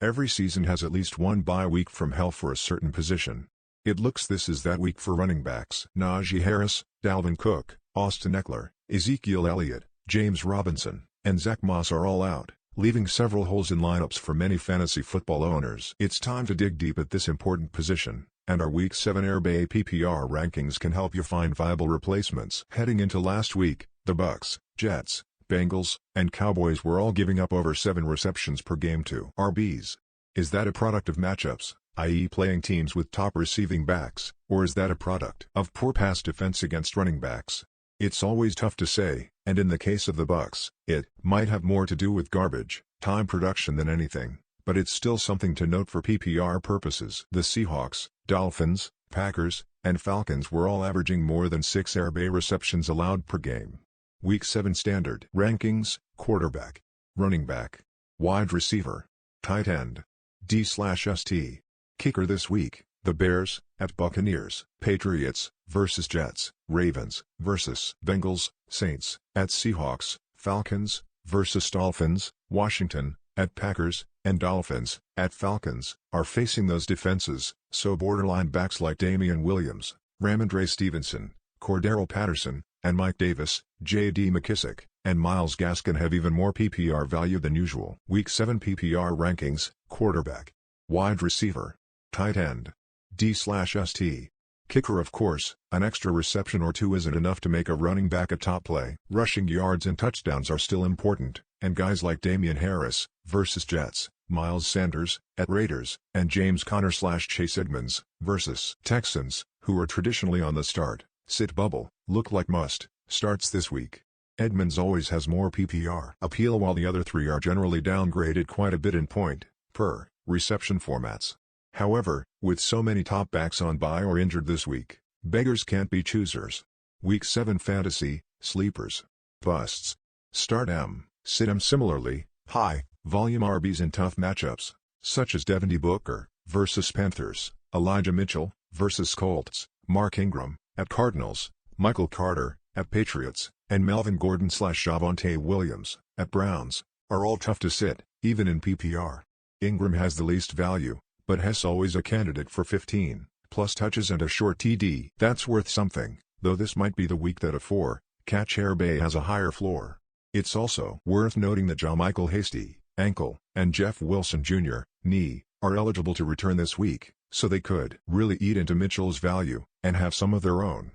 Every season has at least one bye week from hell for a certain position. It looks this is that week for running backs. Najee Harris, Dalvin Cook, Austin Eckler, Ezekiel Elliott, James Robinson, and Zach Moss are all out, leaving several holes in lineups for many fantasy football owners. It's time to dig deep at this important position, and our Week 7 RB PPR rankings can help you find viable replacements. Heading into last week, the Bucs, Jets, Bengals, and Cowboys were all giving up over 7 receptions per game to RBs. Is that a product of matchups, i.e. playing teams with top receiving backs, or is that a product of poor pass defense against running backs? It's always tough to say, and in the case of the Bucs, it might have more to do with garbage time production than anything, but it's still something to note for PPR purposes. The Seahawks, Dolphins, Packers, and Falcons were all averaging more than 6 RB receptions allowed per game. Week 7 standard rankings: quarterback, running back, wide receiver, tight end, D/ST. Kicker this week: the Bears, at Buccaneers; Patriots, vs Jets; Ravens, vs Bengals; Saints, at Seahawks; Falcons, vs Dolphins; Washington, at Packers; and Dolphins, at Falcons, are facing those defenses, so borderline backs like Damian Williams, Ramondre Stevenson, Cordero Patterson, and Mike Davis, J.D. McKissic, and Myles Gaskin have even more PPR value than usual. Week 7 PPR rankings: quarterback, wide receiver, tight end, D/ST. Kicker. Of course, an extra reception or two isn't enough to make a running back a top play. Rushing yards and touchdowns are still important, and guys like Damian Harris, vs Jets, Miles Sanders, at Raiders, and James Conner/Chase Edmonds, vs Texans, who are traditionally on the start-sit bubble, look like must-starts this week. Edmonds always has more PPR appeal while the other three are generally downgraded quite a bit in point-per-reception formats. However, with so many top backs on bye or injured this week, beggars can't be choosers. Week 7 fantasy sleepers, busts. Start M, sit M. Similarly, high volume RBs in tough matchups, such as Devin Booker vs Panthers, Elijah Mitchell vs Colts, Mark Ingram at Cardinals, Michael Carter at Patriots, and Melvin Gordon/Javonte Williams at Browns, are all tough to sit, even in PPR. Ingram has the least value, but Hess always a candidate for 15+ touches and a short TD. That's worth something, though this might be the week that a 4-catch RB has a higher floor. It's also worth noting that JaMychal Hasty, ankle, and Jeff Wilson Jr., knee, are eligible to return this week, so they could really eat into Mitchell's value, and have some of their own.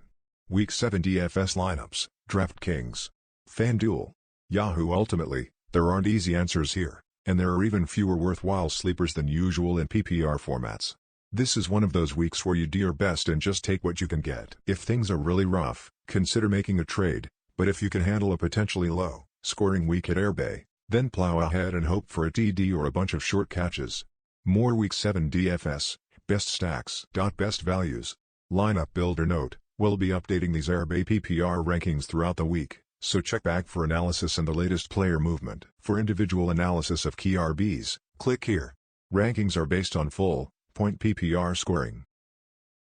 Week 7 DFS lineups: DraftKings, FanDuel, Yahoo. Ultimately, there aren't easy answers here, and there are even fewer worthwhile sleepers than usual in PPR formats. This is one of those weeks where you do your best and just take what you can get. If things are really rough, consider making a trade, but if you can handle a potentially low-scoring week at RB, then plow ahead and hope for a TD or a bunch of short catches. More Week 7 DFS, best stacks. Best values. Lineup builder note: we'll be updating these RB PPR rankings throughout the week, so check back for analysis and the latest player movement. For individual analysis of key RBs, click here. Rankings are based on full point PPR scoring.